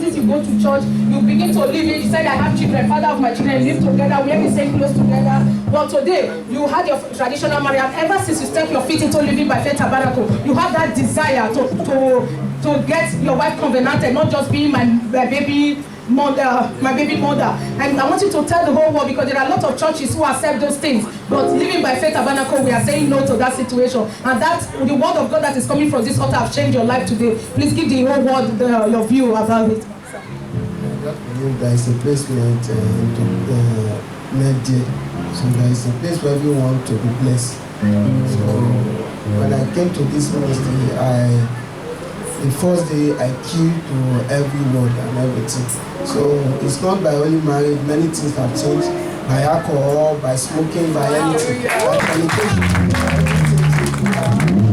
places you go to church, you begin to live in. You said, I have children, father of my children, live together, we have the same clothes together. But today, you had your traditional marriage. Ever since you step your feet into Living by Faith Tabernacle, you have that desire to get your wife covenanted, not just being my baby mother. And I want you to tell the whole world, because there are a lot of churches who accept those things, but Living by Faith Tabernacle, we are saying no to that situation. And that's the word of God that is coming from this altar have changed your life today. Please give the whole world your view about it. There is a place where so there is a place where we want to be blessed. So when I came to this ministry, the first day I keyed to every word and everything. So it's not by only marriage, many things have changed. By alcohol, by smoking, by anything. By fornication,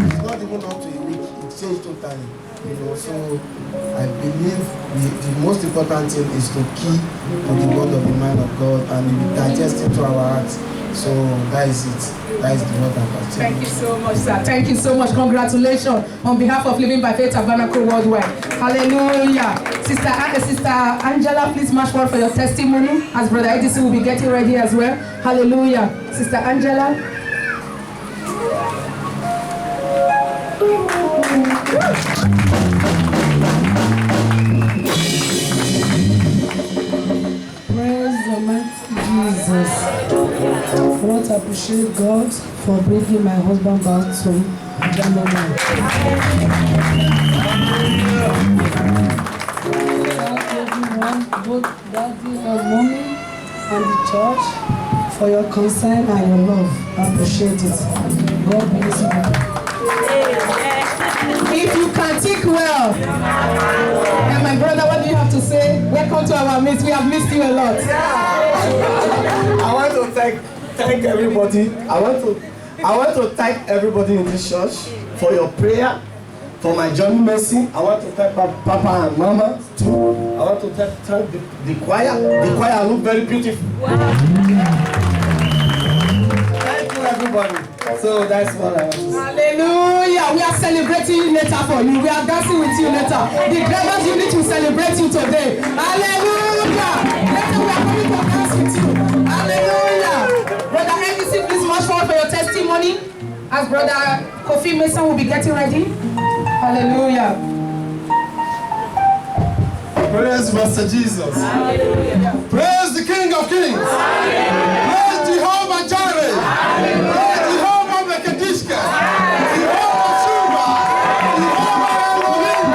it's not even up to a week, it changed totally. You know, so I believe the most important thing is to key to the word of the man of God and digest it to our hearts. So that is it. That is the word of God. Thank you so much, sir. Thank you so much. Congratulations on behalf of Living by Faith Tabernacle Worldwide. Hallelujah. Sister Angela, please march forward for your testimony, as Brother Edison will be getting ready as well. Hallelujah. Sister Angela. Praise the mighty Jesus. I want to appreciate God for bringing my husband back to that moment. Thank everyone, both daddy and mommy and the church, for your concern and your love. I appreciate it. God bless you. If you can think well. And my brother, what do you have to say? Welcome to our midst. We have missed you a lot. I want to thank everybody. I want to thank everybody in this church for your prayer, for my journey mercy. I want to thank Papa and Mama too. I want to thank the choir. The choir look very beautiful. Wow. Thank you, everybody. So that's what I want to say. Hallelujah. We are celebrating you later for you. We are dancing with you later. The drivers unit will celebrate you today. Hallelujah. Later we are coming to dance with you. Hallelujah. Brother NDC, please march forward for your testimony, as Brother Kofi Mason will be getting ready. Hallelujah. Praise Master Jesus. Hallelujah. Praise the King of Kings. Hallelujah. Praise Jehovah Jireh. Hallelujah. Praise Jehovah Mekadishka. Jehovah Shua. Jehovah Elohim.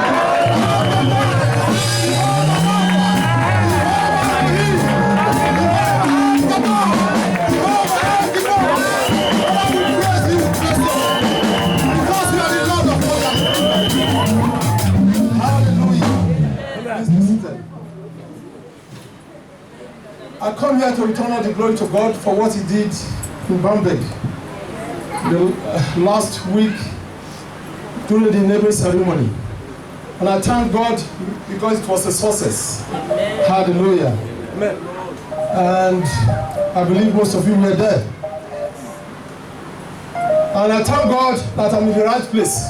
I come here to return all the glory to God for what He did in Bamberg last week during the naming ceremony. And I thank God because it was a success. Amen. Hallelujah. Amen. And I believe most of you were there. And I thank God that I'm in the right place.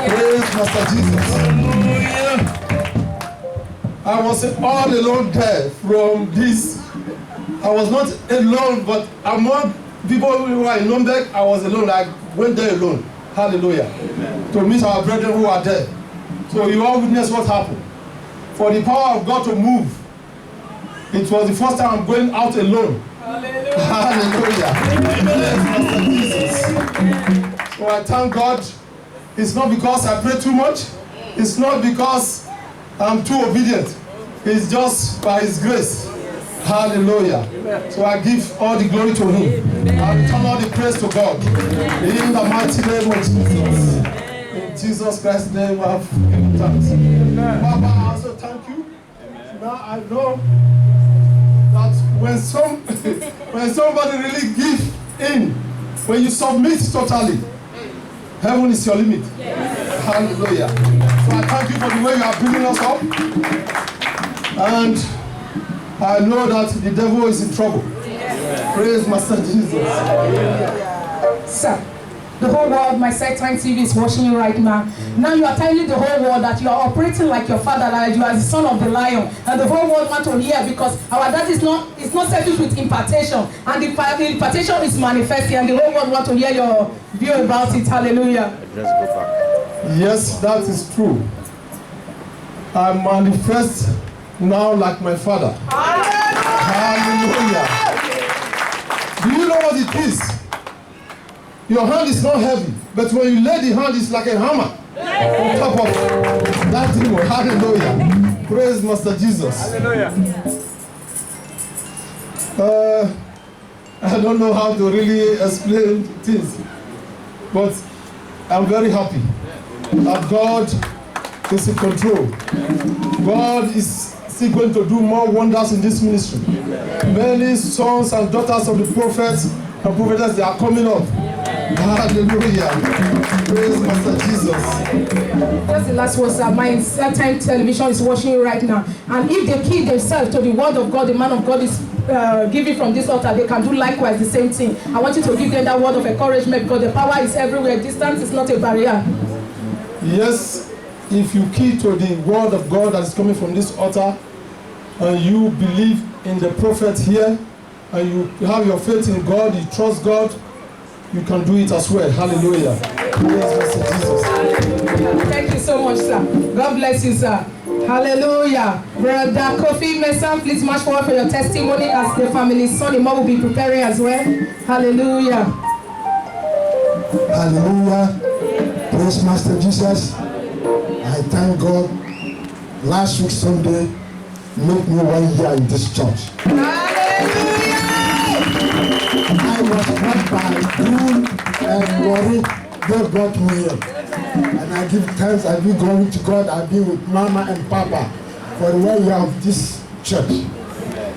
Praise Master Jesus. Hallelujah. I was all alone there from this. I was not alone, but among people who were in Nürnberg, I was alone. I went there alone. Hallelujah. Amen. To meet our brethren who are there. So you all witness what happened. For the power of God to move, it was the first time I'm going out alone. Hallelujah. Hallelujah. Amen. So I thank God. It's not because I pray too much. It's not because I'm too obedient. It's just by His grace. Hallelujah. Amen. So I give all the glory to Him. I return all the praise to God. In the mighty name of Jesus. In Jesus Christ's name I have given thanks. Papa, I also thank you. Now I know that when somebody really gives in, when you submit totally, heaven is your limit. Yes. Hallelujah. So I thank you for the way you are building us up. And I know that the devil is in trouble. Yes. Praise Master Jesus. Sir, The whole world, my Set Time TV is watching you right now. Now you are telling the whole world that you are operating like your father, that you are the son of the lion. And the whole world want to hear, because our dad is not selfish with impartation. And the impartation is manifesting, and the whole world want to hear your view about it. Hallelujah. Yes, that is true. I manifest now like my father. Hallelujah. Do you know what it is? Your hand is not heavy, but when you lay the hand, it's like a hammer on top of that thing. Hallelujah. Praise Master Jesus. Hallelujah. I don't know how to really explain things, but I'm very happy that God is in control. God is still going to do more wonders in this ministry. Many sons and daughters of the prophets and prophetess, they are coming up. Hallelujah. Praise Master Jesus. That's the last word, sir. My Set Time television is watching you right now. And if they key themselves to the word of God, the man of God is giving from this altar, they can do likewise the same thing. I want you to give them that word of encouragement, because the power is everywhere. Distance is not a barrier. Yes, if you key to the word of God that is coming from this altar, and you believe in the prophet here, and you have your faith in God, you trust God, you can do it as well. Hallelujah. Praise Master Jesus. Thank you so much, sir. God bless you, sir. Hallelujah. Brother Kofi Mensah, please march forward for your testimony as the family's son-in-law will be preparing as well. Hallelujah. Hallelujah. Praise Master Jesus. I thank God. Last week Sunday made me 1 year in this church. Hallelujah. I was brought by gloom and worry. They brought me here. And I give thanks, I give glory to God. I've been with Mama and Papa for the 1 year of this church.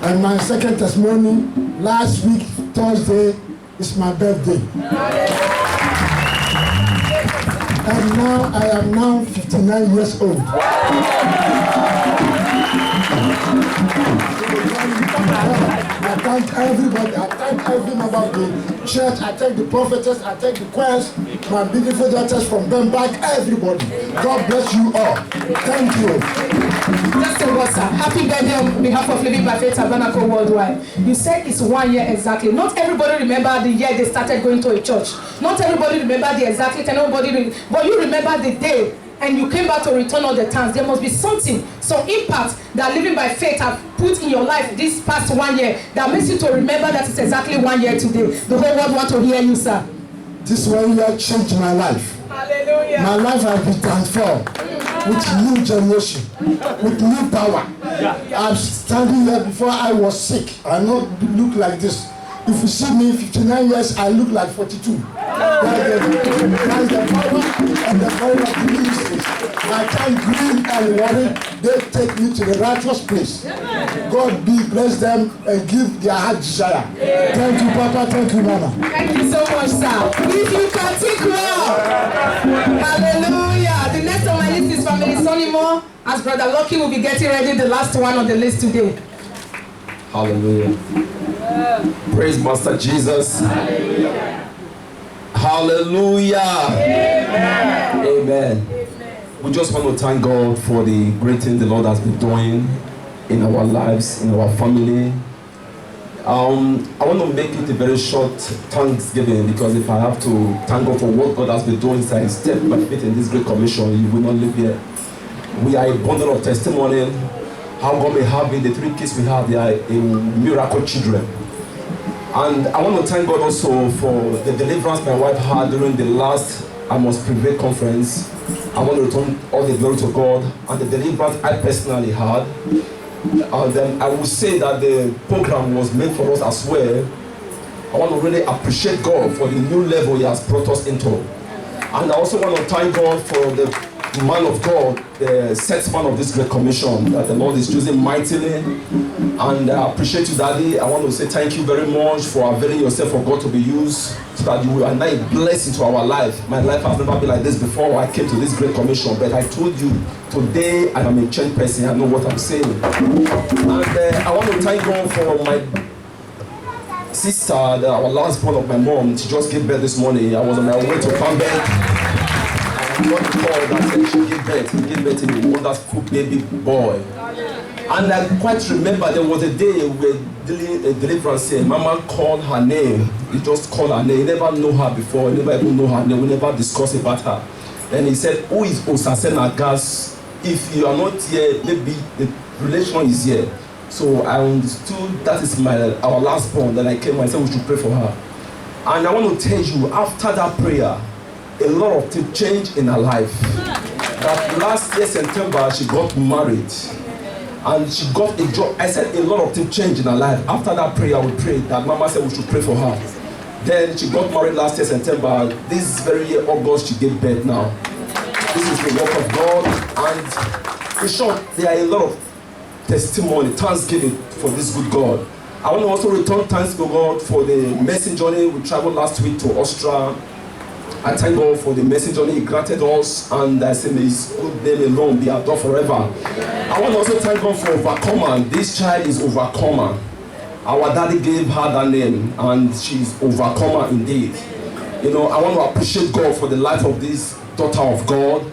And my second testimony, last week, Thursday, is my birthday. And now I am now 59 years old. I thank everybody. I thank every member of the church. I thank the prophetess. I thank the choirs, my beautiful daughters from Bembach, everybody. God bless you all. Thank you. Just a word, sir. Happy birthday on behalf of Living by Faith Tabernacle Worldwide. You said it's 1 year exactly. Not everybody remember the year they started going to a church. Not everybody remember the exact date, but you remember the day. And you came back to return all the times. There must be something, some impact that Living by Faith have put in your life this past 1 year that makes you to remember that it's exactly 1 year today. The whole world want to hear you, sir. This 1 year changed my life. Hallelujah. My life has been transformed with new generation, with new power. I'm standing there before I was sick. I not look like this. If you see me 59 years, I look like 42. That's the power and the power of the ministry. I can't grieve and worry. They take me to the righteous place. God bless them and give their heart desire. Thank you, Papa. Thank you, Mama. Thank you so much, sir. If you can take well. Hallelujah. The next on my list is family son-in-law, as Brother Lucky will be getting ready, the last one on the list today. Hallelujah. Praise Master Jesus. Hallelujah. Hallelujah. Amen. Amen. We just want to thank God for the great thing the Lord has been doing in our lives, in our family. I want to make it a very short Thanksgiving, because if I have to thank God for what God has been doing since I stepped my feet in this great commission, you will not live here. We are a bundle of testimony. How God may have it, the 3 kids we have, they are miracle children. And I want to thank God also for the deliverance my wife had during the last I Must Prevail conference. I want to return all the glory to God and the deliverance I personally had. And then I will say that the program was made for us as well. I want to really appreciate God for the new level He has brought us into. And I also want to thank God for the man of God, the sex man of this great commission that the Lord is choosing mightily. And I appreciate you, Daddy. I want to say thank you very much for availing yourself for God to be used, so that you are now a blessing to our life. My life has never been like this before I came to this great commission, but I told you today I am a changed person. I know what I'm saying. And I want to thank God for my sister, our last born of my mom, she just gave birth this morning. I was on my way to Bamberg. I got the call that said she gave birth. He gave birth to a wonderful baby boy. And I quite remember there was a day where deliverance here. Mama called her name. He just called her name. He never knew her before. He never even know her name. We never discussed about her. Then he said, who is Osasena Gas? If you are not here, maybe the relation is here. So I understood that is our last born. Then I came and I said we should pray for her. And I want to tell you, after that prayer, a lot of things changed in her life. That last year, September, she got married. And she got a job. I said a lot of things changed in her life. After that prayer, we prayed that Mama said we should pray for her. Then she got married last year, September. This very year, August, she gave birth now. This is the work of God. And in short, there are a lot of testimony, thanksgiving for this good God. I want to also return thanks to God for the mercy journey. We traveled last week to Austria. I thank God for the mercy journey He granted us, and I say may His good name alone be adored forever. I want to also thank God for Overcomer. This child is Overcomer. Our daddy gave her that name, and she's Overcomer indeed. You know, I want to appreciate God for the life of this daughter of God.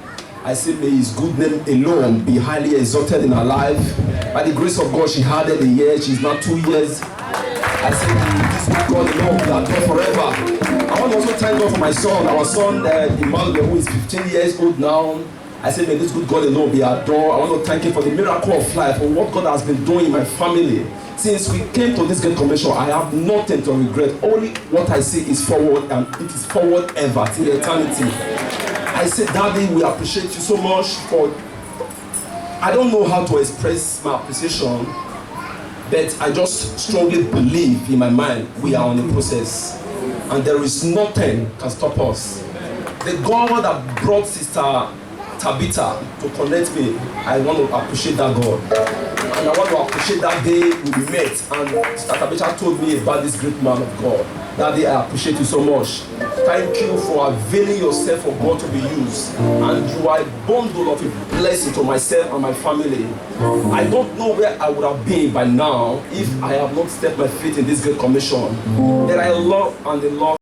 I say may His good name alone be highly exalted in her life. By the grace of God, she had it a year. She's now 2 years. I say may this good God alone be adored forever. I want to also thank God for my son, our son Emmanuel, who is 15 years old now. I say may this good God alone be adored. I want to thank Him for the miracle of life, for what God has been doing in my family. Since we came to this great commission, I have nothing to regret. Only what I see is forward, and it is forward ever till eternity. I say, Daddy, we appreciate you so much for. I don't know how to express my appreciation, but I just strongly believe in my mind we are on the process, and there is nothing can stop us. The God that brought Sister Tabitha to connect me, I want to appreciate that God. And I want to appreciate that day we met, and Sister Tabitha told me about this great man of God. That day I appreciate you so much. Thank you for availing yourself for God to be used. And you are a bundle of a blessing to myself and my family. I don't know where I would have been by now if I have not stepped my feet in this great commission. There are a lot and a lot